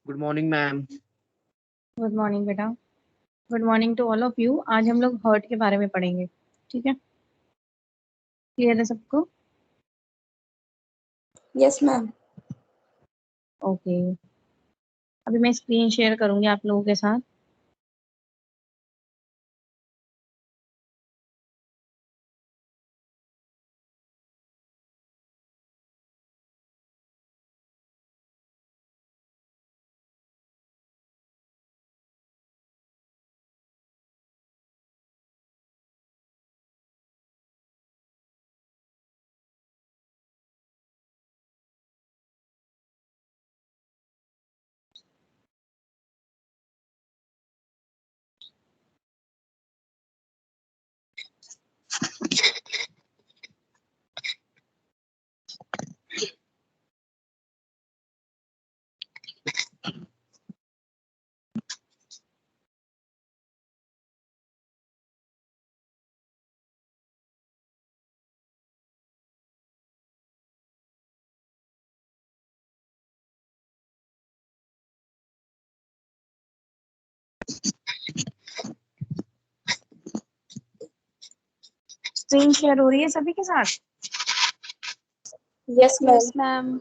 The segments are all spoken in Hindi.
Good morning ma'am. Good morning बेटा। Good morning to all of you. आज हम लोग हर्ट के बारे में पढ़ेंगे। ठीक है, क्लियर है सबको? Yes ma'am. ओके, अभी मैं स्क्रीन शेयर करूंगी आप लोगों के साथ। स्क्रीन शेयर हो रही है सभी के साथ? Yes ma'am.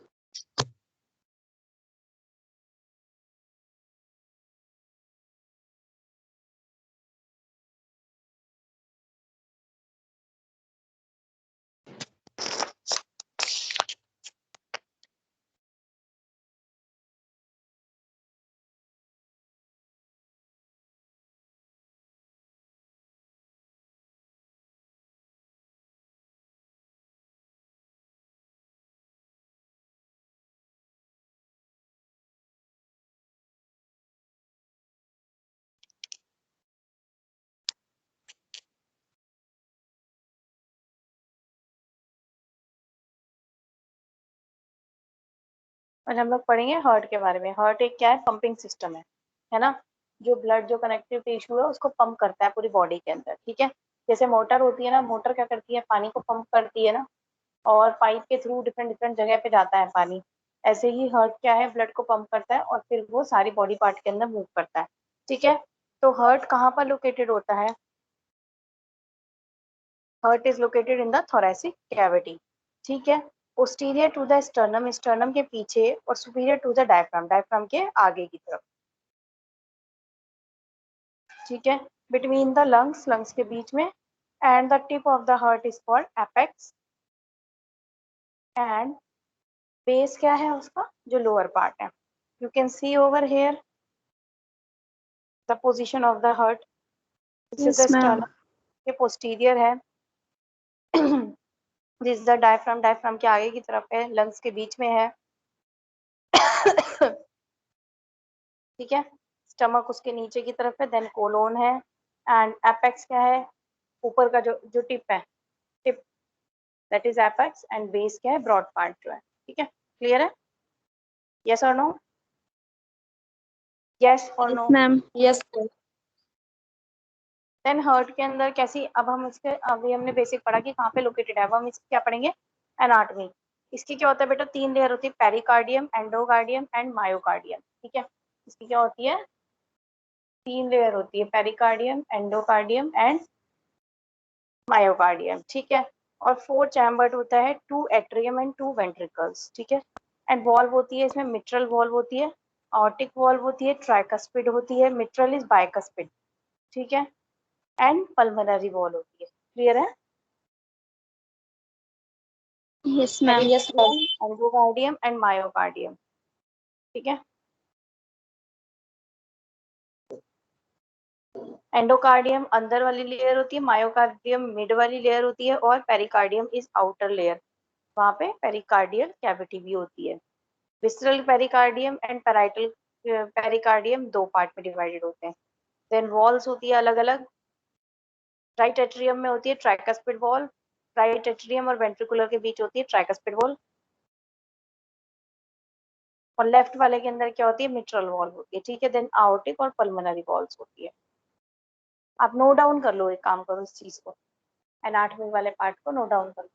और हम लोग पढ़ेंगे हार्ट के बारे में। हार्ट एक क्या है, पंपिंग सिस्टम है ना। जो ब्लड, जो कनेक्टिव टिश्यू है उसको पंप करता है पूरी बॉडी के अंदर। ठीक है, जैसे मोटर होती है ना, मोटर क्या करती है, पानी को पंप करती है ना, और पाइप के थ्रू डिफरेंट डिफरेंट जगह पे जाता है पानी। ऐसे ही हार्ट क्या है, ब्लड को पंप करता है और फिर वो सारी बॉडी पार्ट के अंदर मूव करता है। ठीक है, तो हार्ट कहाँ पर लोकेटेड होता है? Heart is located in the thoracic cavity. ठीक है, posterior to the sternum, sternum के पीछे, और superior to the diaphragm, diaphragm के आगे की तरफ। ठीक है, बिटवीन द लंग्स, लंग्स के बीच में। And the tip of the heart is called apex. And base क्या है उसका, जो लोअर पार्ट है। You can see over here the position of the heart. Yes ma'am. Sternum के पोस्टीरियर है। दिस द डायफ्राम, डायफ्राम के आगे की तरफ है, लंग्स के बीच में है। ठीक है, स्टमक उसके नीचे की तरफ है, देन कोलोन है। एंड एपेक्स क्या है, ऊपर का जो जो टिप है, tip, that is apex. And base क्या है, ब्रॉड पार्ट जो है। ठीक है, क्लियर है? यस और नो? यस और no? Ma'am. Yes. Then heart के अंदर कैसी, अब हम इसके, अभी हमने बेसिक पढ़ा कि कहाँ पे लोकेटेड है। अब हम इसकी क्या पढ़ेंगे, एनाटॉमी। इसकी क्या होता है बेटा, 3 लेयर होती है, पेरिकार्डियम, एंडोकार्डियम एंड मायोकार्डियम। ठीक है, इसकी क्या होती है, 3 लेयर होती है, पेरिकार्डियम, एंडोकार्डियम एंड मायोकार्डियम। ठीक है, और 4 चैम्बर्ड होता है, 2 एट्रियम एंड 2 वेंट्रिकल्स। ठीक है, एंड वॉल्व होती है इसमें, मिट्रल वॉल्व होती है, ऑर्टिक वॉल्व होती है, ट्राइकस्पिड होती है, मिट्रल इज बाइकस्पिड। ठीक है, एंड पल्मोनरी वॉल होती है। क्लियर है? Yes ma'am. Yes ma'am. Endocardium and myocardium. ठीक है, एंडोकार्डियम अंदर वाली लेयर होती है, मायोकार्डियम मिड वाली लेयर होती है, और पेरिकार्डियम इज आउटर लेयर। वहां पे पेरिकार्डियल कैविटी भी होती है। Visceral pericardium and parietal pericardium 2 part में डिवाइडेड होते हैं। देन वॉल्स होती है अलग अलग। राइट एट्रियम में होती है ट्राइकस्पिड वॉल, राइट एट्रियम और वेंट्रिकुलर के बीच होती है ट्राइकस्पिड वॉल, और लेफ्ट वाले के अंदर क्या होती है, मिट्रल वॉल होती है। ठीक है, देन आउटिक और पल्मोनरी वॉल्स होती है। आप नोट डाउन कर लो, एक काम करो इस चीज को, एनाटॉमी वाले पार्ट को नोट डाउन कर लो।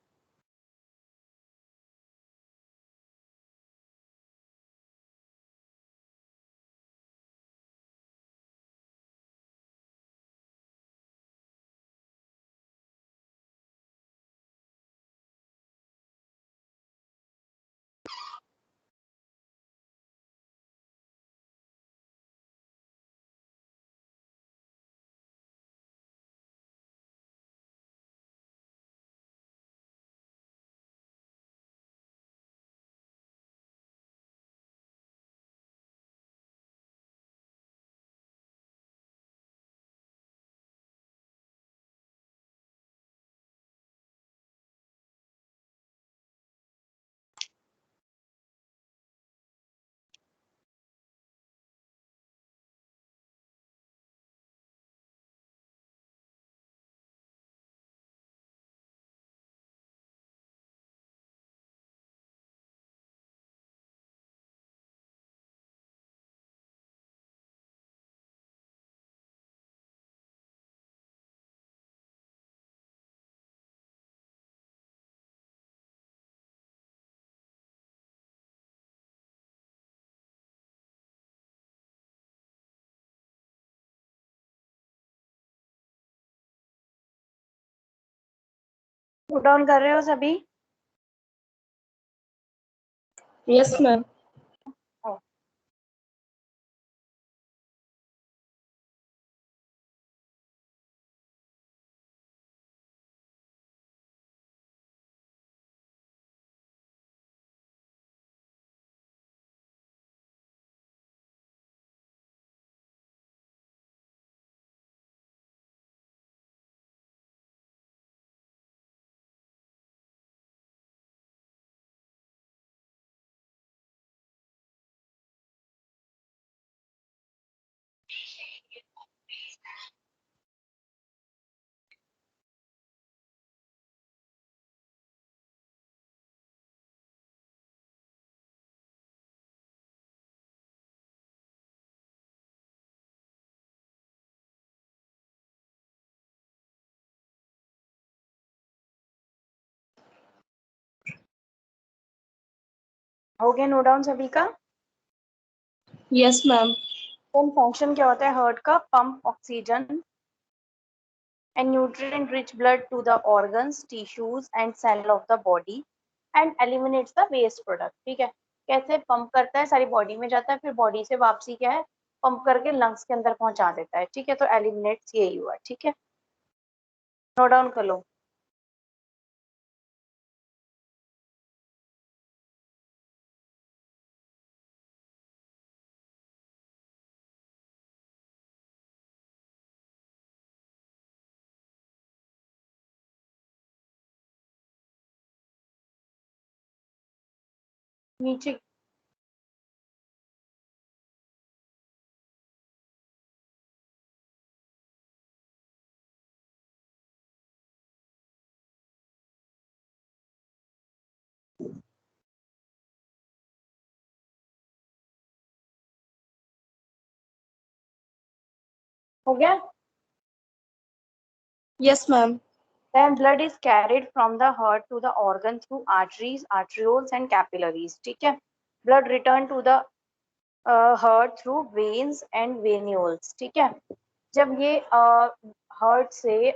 नोट डाउन कर रहे हो सभी? Yes, ma'am. हो गया नोट डाउन सभी का? Yes, ma'am. देन फंक्शन क्या होता है हार्ट का? Pump oxygen and nutrient rich blood to the organs, tissues and cell of the body and eliminates the waste product. ठीक है, कैसे पंप करता है, सारी बॉडी में जाता है, फिर बॉडी से वापसी क्या है, पंप करके लंग्स के अंदर पहुंचा देता है. ठीक है, तो एलिमिनेट्स यही हुआ. ठीक है, नोट डाउन कर लो. नीचे हो गया. Yes, ma'am. Then blood is carried from the heart to the organ through arteries, arterioles and capillaries. ठीक है, blood return to the heart through veins and venules. ठीक है, जब ये हार्ट से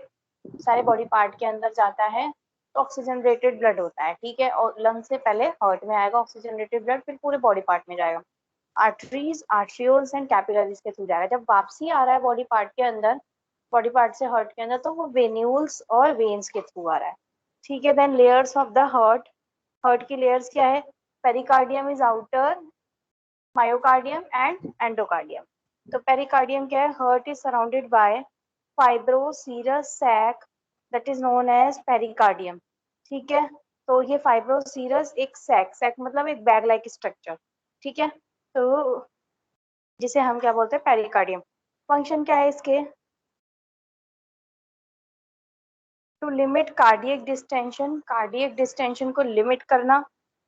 सारे बॉडी पार्ट के अंदर जाता है तो ऑक्सीजनरेटेड ब्लड होता है. ठीक है, और लंग से पहले हार्ट में आएगा ऑक्सीजनरेटेड ब्लड, फिर पूरे बॉडी पार्ट में जाएगा. आर्टरीज, आर्ट्रियोल्स एंड कैपिलरीज के थ्रू जाएगा. जब वापसी आ रहा है बॉडी पार्ट के अंदर, बॉडी पार्ट से हार्ट के अंदर, तो वो वेन्यूल्स और वेन्स के थ्रू आ रहा है. ठीक है, then layers of the heart. Heart की लेयर्स क्या है? Pericardium is outer, myocardium and endocardium. तो पेरिकार्डियम क्या है? Heart is surrounded by fibroserous sac that is known as pericardium. ठीक है, तो ये फाइब्रोसीरस एक सैक मतलब एक बैग लाइक स्ट्रक्चर. ठीक है, तो जिसे हम क्या बोलते हैं? पेरिकार्डियम. फंक्शन क्या है इसके? To limit cardiac distension, cardiac distension को लिमिट करना,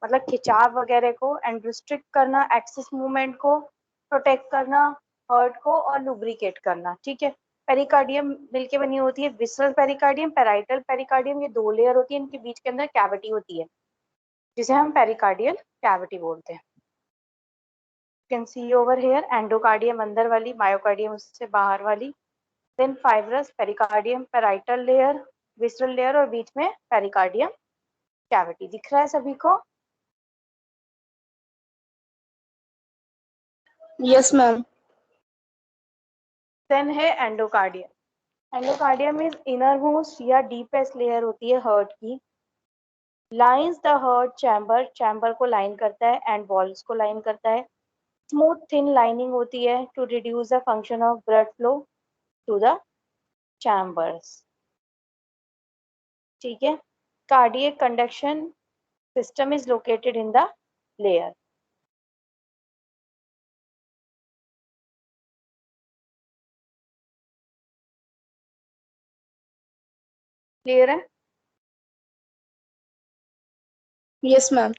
मतलब खिंचाव वगैरह को, एंड रिस्ट्रिक्ट करना एक्सिस मूवमेंट को, प्रोटेक्ट करना हार्ट को, और लुब्रिकेट करना. ठीक है, पेरिकार्डियम मिलके बनी होती है विसरल पेरिकार्डियम, पेराइटल पेरिकार्डियम. ये दो लेयर होती है, इनके बीच के अंदर कैविटी होती है जिसे हम पेरिकार्डियल कैविटी बोलते हैं. Can see over here, endocardium अंदर वाली, मायोकार्डियम उससे बाहर वाली, then fibrous pericardium, parietal layer, visceral layer, और बीच में पेरिकार्डियम कैविटी. दिख रहा है सभी को? Yes, ma'am. देन है endocardium. Endocardium is inner most या डीपेस्ट लेयर होती है हार्ट की. Lines the heart chamber, chamber को लाइन करता है एंड वॉल्स को लाइन करता है. स्मूथ थिन लाइनिंग होती है to reduce the function of blood flow to the chambers. ठीक है, cardiac conduction system is located in the layer. Clear है? Yes, ma'am.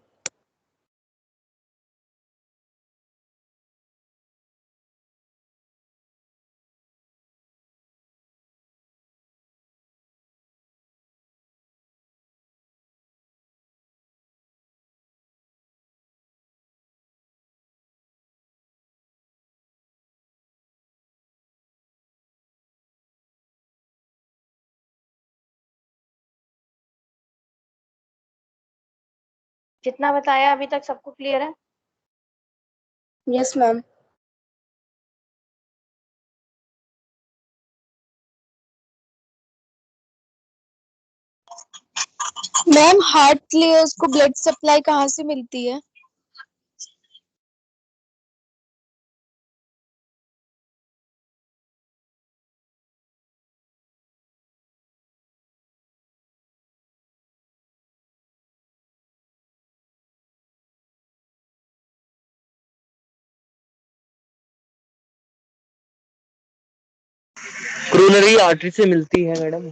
जितना बताया अभी तक सबको क्लियर है? Yes, ma'am. Ma'am heart layers को ब्लड सप्लाई कहाँ से मिलती है? कोरोनरी आर्टरी से मिलती है मैडम।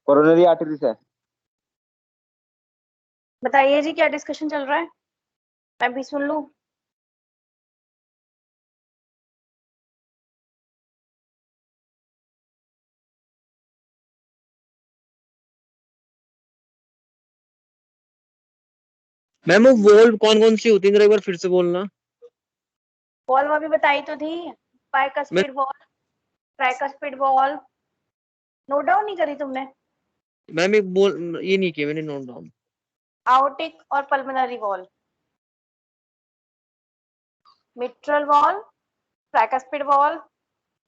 कोरोनरी आर्टरी से। बताइए जी, क्या डिस्कशन चल रहा है? मैं भी सुन लूं। मैम वो वॉल्व कौन कौन सी होती है, जरा एक बार फिर से बोलना। वॉल्व अभी बताई तो थी। मैं bicuspid valve, tricuspid valve. Note down नहीं करी तुमने? मैम एक बोल ये नहीं किया मैंने नोट डाउन। आउटिक और pulmonary valve, mitral valve, tricuspid valve,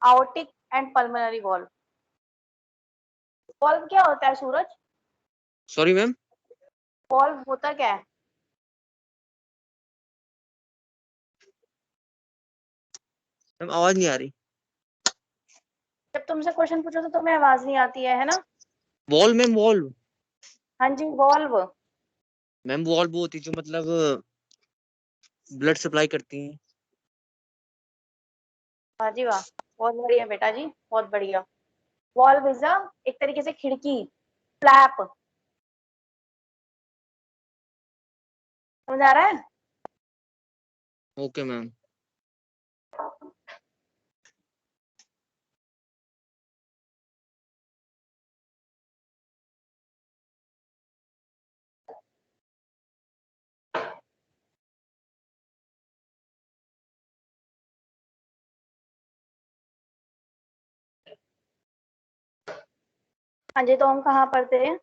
आउटिक and pulmonary valve. Valve क्या होता है सूरज? Sorry ma'am. वॉल्व होता क्या है? मैम आवाज नहीं आ रही। जब तुमसे क्वेश्चन पूछो तो तुम्हें आवाज नहीं आती है ना? Valve ma'am valve. हाँ जी, वॉल्व। मैम वॉल्व वो होती है जो मतलब ब्लड सप्लाई करती हैं। हाँ जी, वाह, बहुत बढ़िया बेटा जी, बहुत बढ़िया। वॉल्व इज एक तरीके से खिड़की, फ्लैप। समझ आ रहा है? Okay ma'am. हाँ जी, तो हम कहाँ पढ़ते हैं?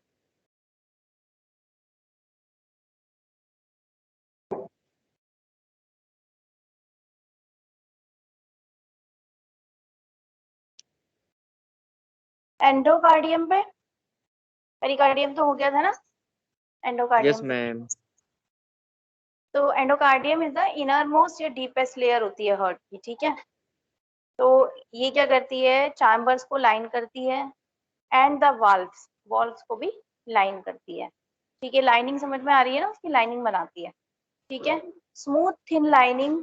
एंडोकार्डियम पे। पेरिकार्डियम तो हो गया था ना? यस एंडोकार्डियम पे। मैम। तो endocardium is the inner most या डीपेस्ट लेयर होती है हार्ट की, ठीक है। तो ये क्या करती है? चैम्बर्स को लाइन करती है एंड द वाल्व्स, वॉल्व्स को भी लाइन करती है। ठीक है, लाइनिंग समझ में आ रही है ना? उसकी लाइनिंग बनाती है, ठीक है। स्मूथ थिन लाइनिंग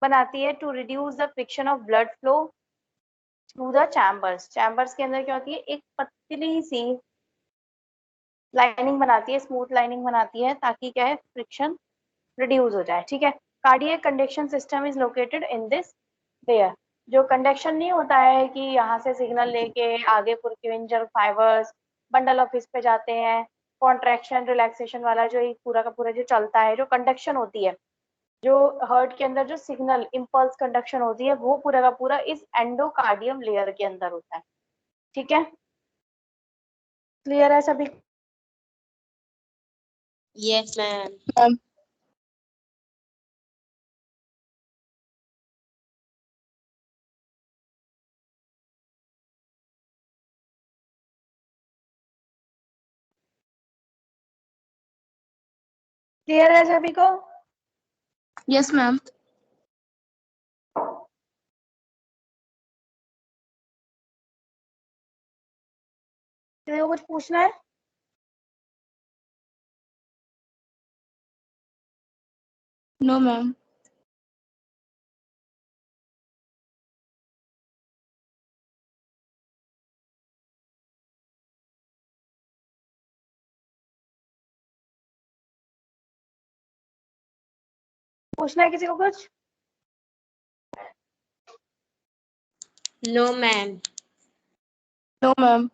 बनाती है to reduce the friction of blood flow through the chambers. Chambers के अंदर क्या होती है? एक पतली सी लाइनिंग बनाती है, स्मूथ लाइनिंग बनाती है, ताकि क्या है, फ्रिक्शन रिड्यूस हो जाए, ठीक है। Cardiac conduction system is located in this layer. जो कंडक्शन नहीं होता है कि यहाँ से सिग्नल लेके आगे पुरकिंजल फाइबर्स बंडल ऑफ पे जाते हैं, कॉन्ट्रैक्शन रिलैक्सेशन वाला जो एक पूरा का पूरा जो चलता है, जो कंडक्शन होती है, जो हार्ट के अंदर जो सिग्नल इम्पल्स कंडक्शन होती है, वो पूरा का पूरा इस एंडोकार्डियम लेयर के अंदर होता है, ठीक है। क्लियर है सभी? Yes, ma'am. मैम क्लियर है सभी को? Yes ma'am. किसी को कुछ पूछना है? No ma'am. पूछना है किसी को कुछ? No ma'am. No ma'am.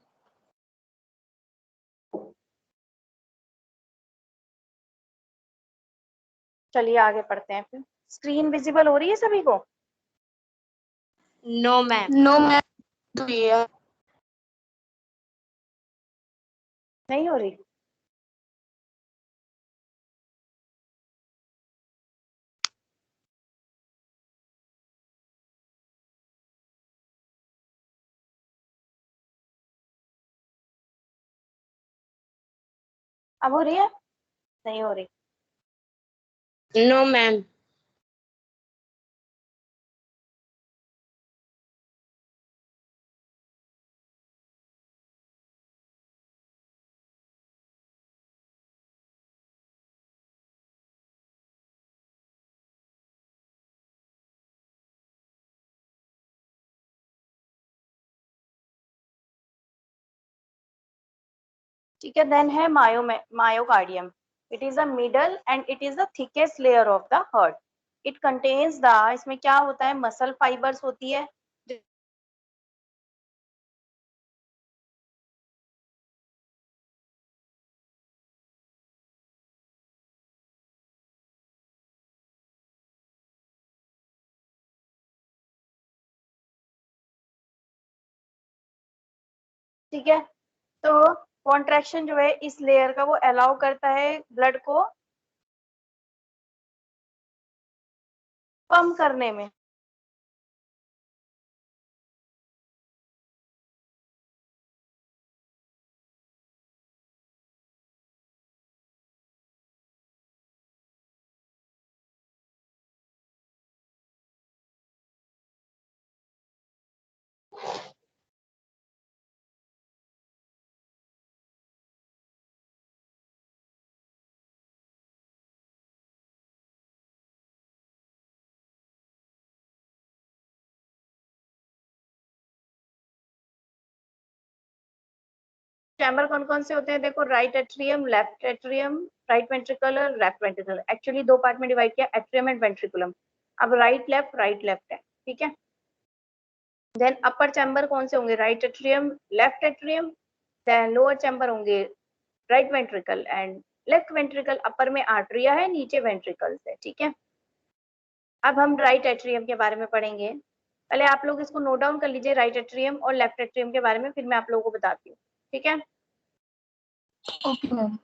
चलिए आगे पढ़ते हैं फिर। स्क्रीन विजिबल हो रही है सभी को? No ma'am. No ma'am. तो ये नहीं हो रही? अब हो रही है? नहीं हो रही? No ma'am. ठीक है, देन है myocardium. It is the middle and it is the thickest layer of the heart. It contains the, इसमें क्या होता है, मसल फाइबर्स होती है. ठीक है, तो कॉन्ट्रैक्शन जो है इस लेयर का वो अलाउ करता है ब्लड को पंप करने में. चैम्बर कौन कौन से होते हैं देखो, right atrium, left atrium, right ventricle और लेफ्ट वेंट्रिकल. एक्चुअली दो पार्ट में डिवाइड किया, एट्रियम एंड वेंट्रिकुलम. अब राइट लेफ्ट है. ठीक है, देन अपर चैम्बर कौन से होंगे, right atrium, left atrium. Then lower chamber होंगे right ventricle and left ventricle. Upper में आर्टरिया है, नीचे वेंट्रिकल्स है. ठीक है, अब हम राइट एट्रियम के बारे में पढ़ेंगे. पहले आप लोग इसको नोट डाउन कर लीजिए, राइट एट्रियम और लेफ्ट एट्रियम के बारे में, फिर मैं आप लोगों को बताती हूँ. ठीक है. Okay ma'am.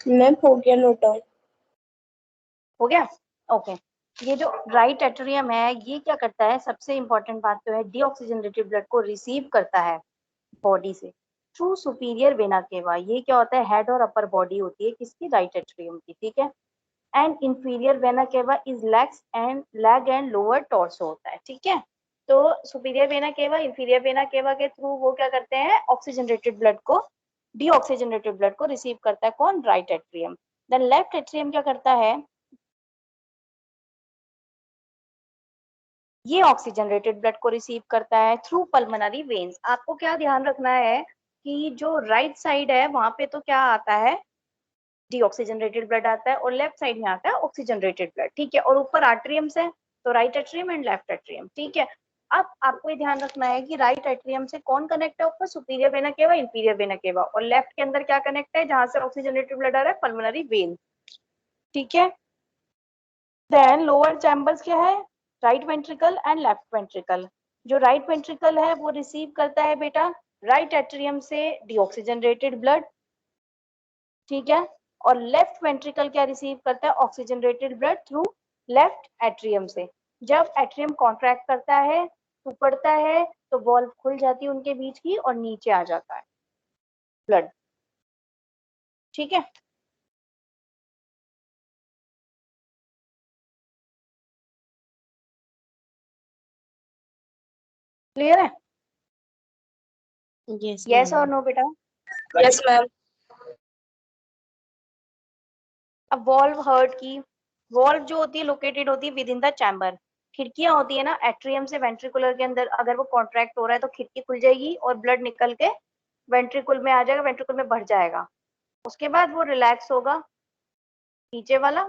मैम हो गया नोट डाउन। हो गया? ओके। ये जो राइट एट्रियम है ये क्या करता है, सबसे इंपॉर्टेंट बात तो है डीऑक्सीजनेटेड ब्लड को रिसीव करता है बॉडी से थ्रू सुपीरियर वेना केवा। ये क्या होता है, हेड और अपर बॉडी होती है किसकी, राइट एट्रियम की, ठीक है। And inferior vena cava is leg and lower torso होता है, ठीक है। तो superior vena cava inferior vena cava के थ्रू वो क्या करते हैं, ऑक्सीजनेटेड ब्लड को, डीऑक्सीजनेटेड ब्लड को रिसीव करता है कौन, right atrium. Then left atrium क्या करता है, ये ऑक्सीजनेटेड ब्लड को रिसीव करता है थ्रू पल्मोनरी वेन्स। आपको क्या ध्यान रखना है कि जो राइट साइड है वहां पे तो क्या आता है, डीऑक्सीजनेटेड ब्लड आता है, और लेफ्ट साइड में आता है ऑक्सीजनेटेड ब्लड, ठीक है। और ऊपर आर्टरियम्स है, तो right atrium and left atrium, ठीक है। अब आपको ये ध्यान रखना है कि राइट एट्रियम से कौन कनेक्ट है ऊपर, superior vena cava inferior vena केवा, और लेफ्ट के अंदर क्या कनेक्ट है जहां से ऑक्सीजनेटेड ब्लड आ रहा है, पल्मोनरी वेन, ठीक है। देन लोअर चैम्बर्स क्या है, right ventricle and left ventricle. जो राइट वेंट्रिकल है वो रिसीव करता है बेटा राइट एट्रियम से डीऑक्सीजनेटेड ब्लड, ठीक है। और लेफ्ट वेंट्रिकल क्या रिसीव करता है, oxygenated blood through left atrium से। जब एट्रियम कॉन्ट्रैक्ट करता है, उपड़ता है, तो वॉल्व खुल जाती है उनके बीच की और नीचे आ जाता है ब्लड, ठीक है। क्लियर है? यस यस और मैम। नो बेटा? Yes ma'am. अब वॉल्व हर्ट की, वॉल्व जो होती है लोकेटेड होती है विद इन द चैम्बर। खिड़कियां होती है ना एट्रियम से वेंट्रिकुलर के अंदर, अगर वो कॉन्ट्रैक्ट हो रहा है तो खिड़की खुल जाएगी और ब्लड निकल के वेंट्रिकुल में आ जाएगा, वेंट्रिकुल में भर जाएगा। उसके बाद वो रिलैक्स होगा, नीचे वाला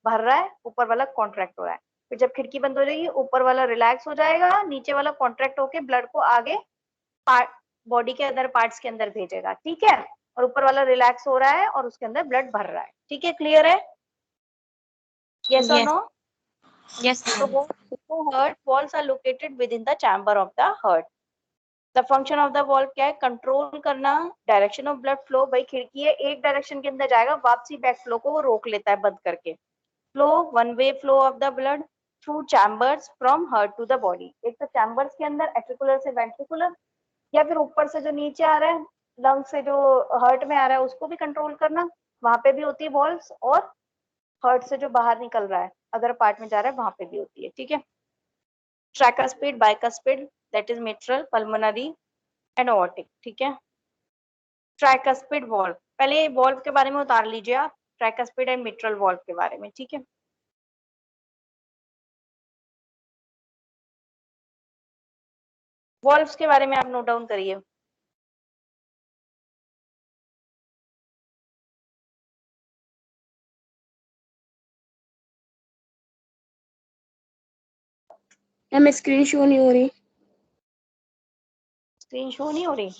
भर रहा है, ऊपर वाला कॉन्ट्रैक्ट हो रहा है। फिर जब खिड़की बंद हो जाएगी ऊपर वाला रिलैक्स हो जाएगा, नीचे वाला कॉन्ट्रैक्ट होके ब्लड को आगे पार्ट, बॉडी के अदर पार्ट्स के अंदर भेजेगा, ठीक है। और ऊपर वाला रिलैक्स हो रहा है और उसके अंदर ब्लड भर रहा है, ठीक है। क्लियर है? यस और yes. No? Yes So ma'am. heart walls are located within the chamber of the heart. The function of the valve क्या है, कंट्रोल करना डायरेक्शन ऑफ ब्लड फ्लो। भाई खिड़की है, एक डायरेक्शन के अंदर जाएगा, वापसी बैक फ्लो को वो रोक लेता है बंद करके। Flow one way flow of the blood through chambers from heart to the body. एक तो चैम्बर्स के अंदर एट्रिकुलर से वेंट्रिकुलर, या फिर ऊपर से जो नीचे आ रहा है लंग से जो हार्ट में आ रहा है उसको भी कंट्रोल करना, वहां पे भी होती है वॉल्व्स। और हार्ट से जो बाहर निकल रहा है अदर पार्ट में जा रहा है वहां पे भी होती है, ठीक है। Tricuspid, bicuspid, that is mitral, pulmonary and aortic, ठीक है। ट्राइकस्पिड वॉल्व, पहले वॉल्व के बारे में उतार लीजिए आप, ट्राइकस्पिड एंड मिट्रल वॉल्व के बारे में, ठीक है। वॉल्व्स के बारे में आप नोट डाउन करिए। मैम स्क्रीन शो नहीं हो रही। स्क्रीन शो नहीं हो रही?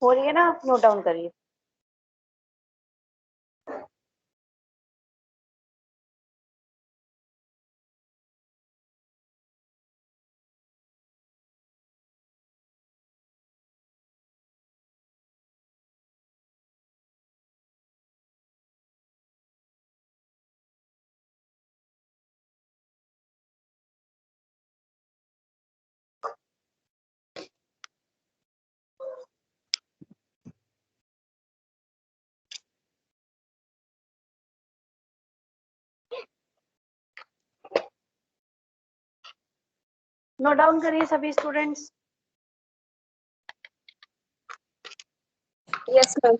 हो रही है ना, आप नोट डाउन करिए। नोट डाउन करिए सभी स्टूडेंट्स। Yes, ma'am.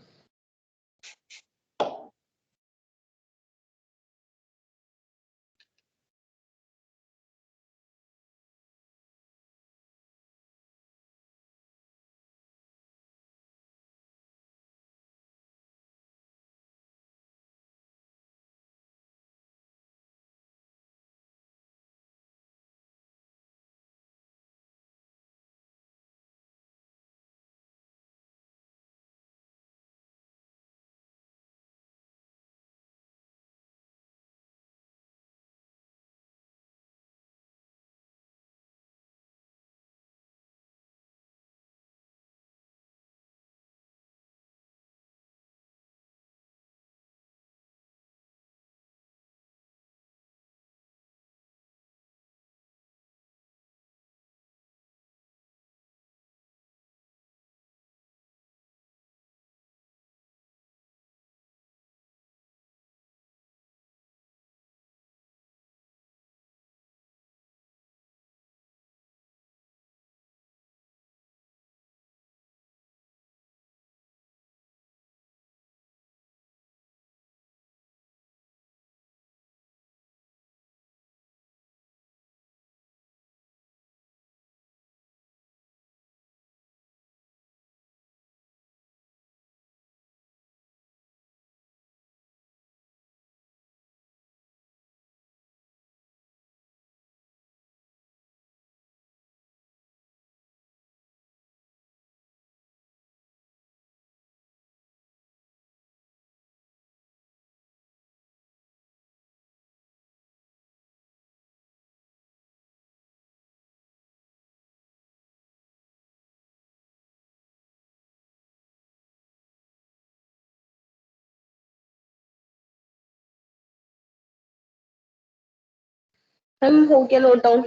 मैम हो गया नोट डाउन।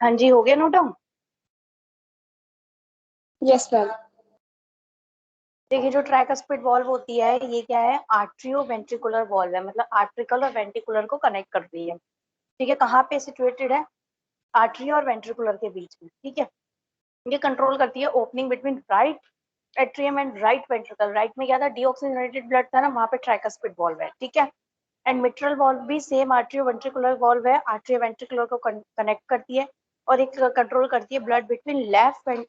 हाँ जी, हो गया नोट डाउन। Yes, ma'am. देखिए जो ट्राइकस्पिड वॉल्व होती है ये क्या है, आर्ट्रियो वेंट्रिकुलर वॉल्व है, मतलब आर्ट्रिकल और वेंट्रिकुलर को कनेक्ट करती है। ठीक है, कहाँ पे सिचुएटेड है, आर्टरी और वेंट्रिकुलर के बीच में। ठीक है, ये कंट्रोल करती है opening between right atrium and right ventricle. Right में क्या था, डीऑक्सीजनेटेड ब्लड था ना, वहाँ पे ट्राइकस्पिड वॉल्व है। ठीक है, एंड मिट्रल वॉल्व भी सेम आर्ट्रियो वेंट्रिकुलर वॉल्व है, आर्ट्रियो वेंट्रिकुलर को कनेक्ट करती है और एक कंट्रोल करती है ब्लड बिटवीन लेफ्ट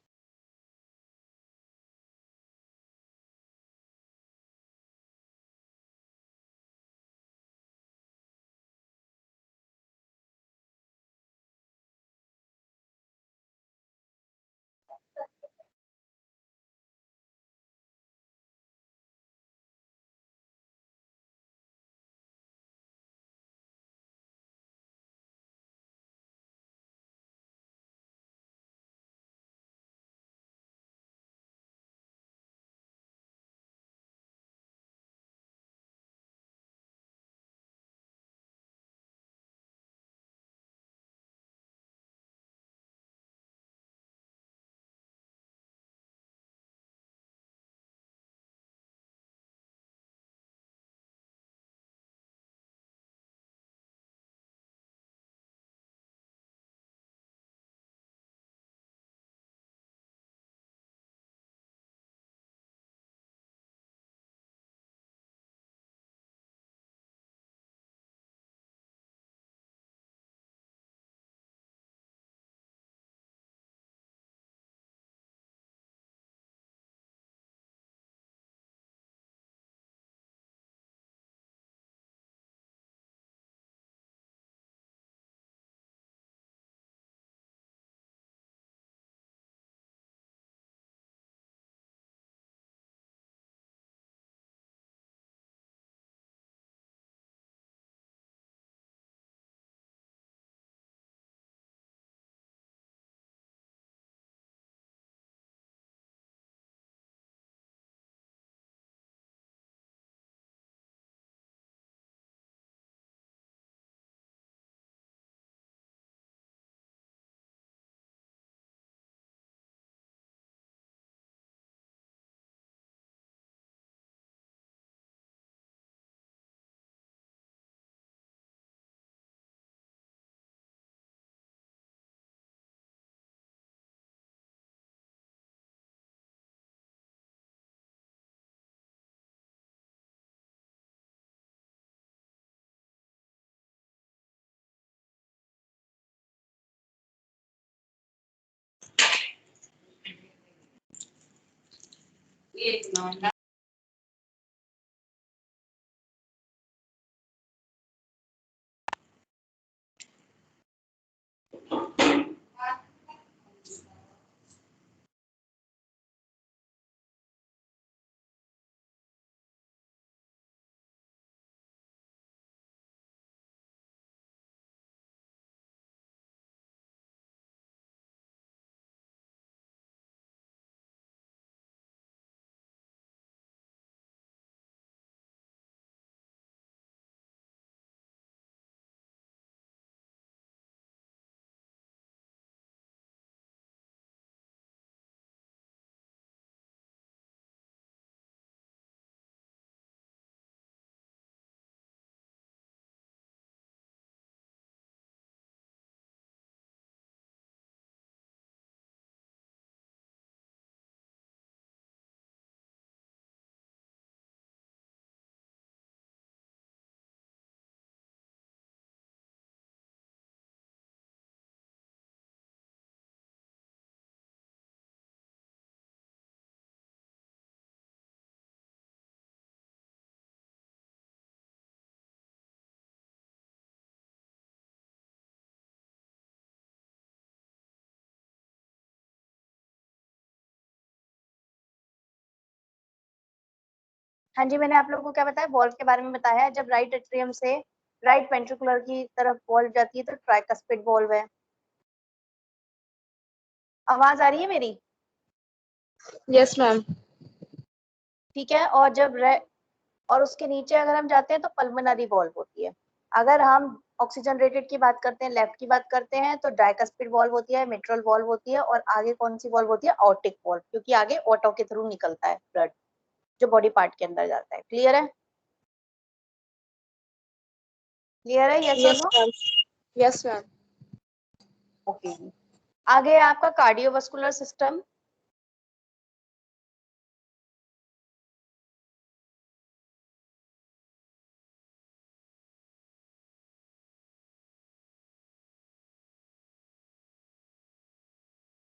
हाँ जी, मैंने आप लोगों को क्या बताया, वॉल्व के बारे में बताया है। जब राइट एट्रियम से राइट वेंट्रिकुलर की तरफ वॉल्व जाती है तो ट्राइकस्पिड वॉल्व है। आवाज आ रही है मेरी? Yes, ma'am. ठीक है। और और उसके नीचे अगर हम जाते हैं तो पल्मोनरी वॉल्व होती है। अगर हम ऑक्सीजन रेटेड की बात करते हैं, लेफ्ट की बात करते हैं, तो डाइकस्पिड वॉल्व होती है, मिट्रल वॉल्व होती है, और आगे कौन सी वॉल्व होती है? ऑर्टिक वॉल्व, क्योंकि आगे ऑटो के थ्रू निकलता है ब्लड जो बॉडी पार्ट के अंदर जाता है। क्लियर है? क्लियर है? यस और Yes, no? ma'am. Yes, ma'am. Okay जी। आगे है आपका कार्डियोवास्कुलर सिस्टम।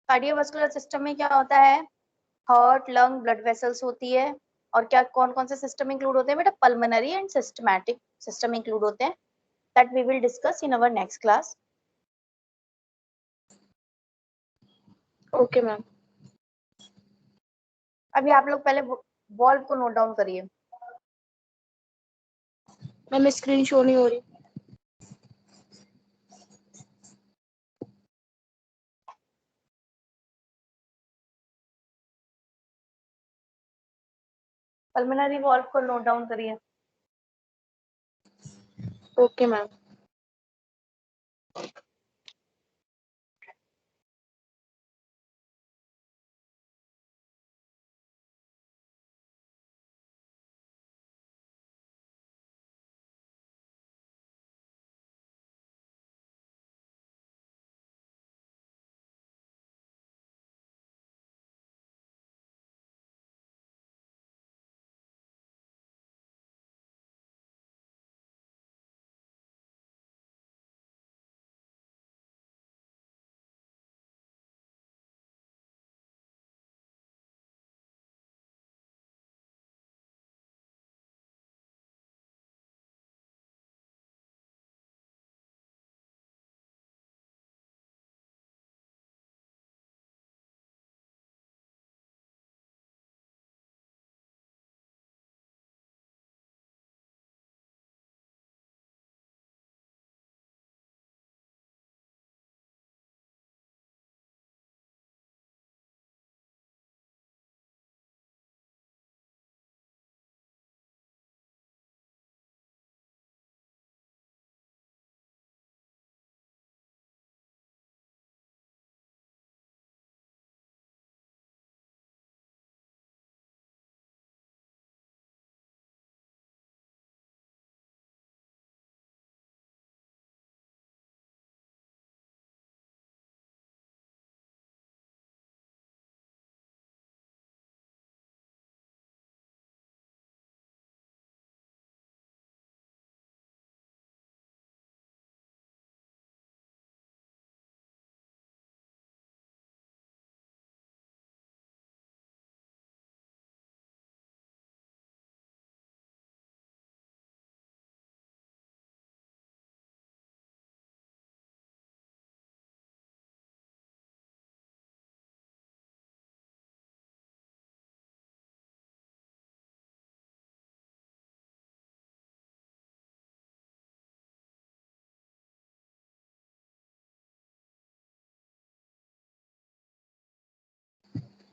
कार्डियोवास्कुलर सिस्टम में क्या होता है? हार्ट, लंग, ब्लड वेसल्स होती है। और क्या कौन कौन से सिस्टम इंक्लूड होते हैं बेटा? Pulmonary and systematic system include होते हैं। That we will discuss in our next class. Okay, ma'am. अभी आप लोग पहले वॉल्व को नोट डाउन करिए। Ma'am, screen show नहीं हो रही. पल्मोनरी वॉल्व को नोट डाउन करिए। Okay, ma'am.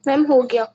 मैम हो गया।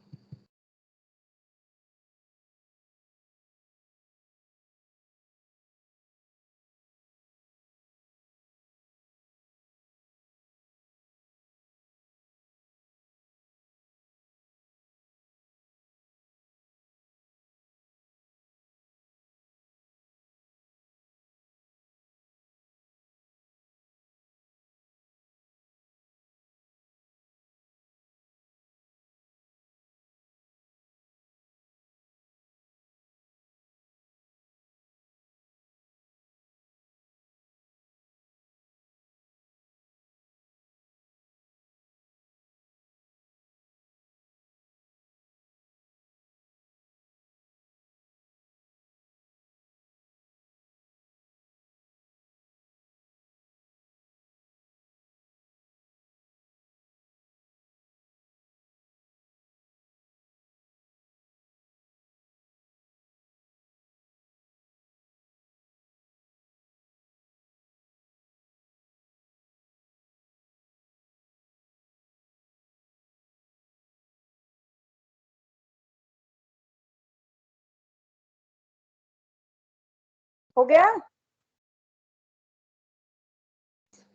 हो गया?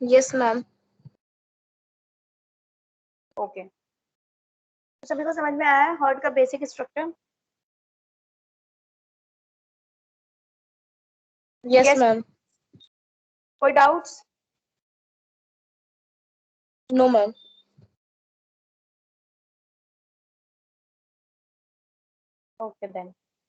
Yes ma'am. ओके, सभी को समझ में आया है हर्ट का basic structure? Yes Yes. Ma'am. कोई doubts? No ma'am. Okay then.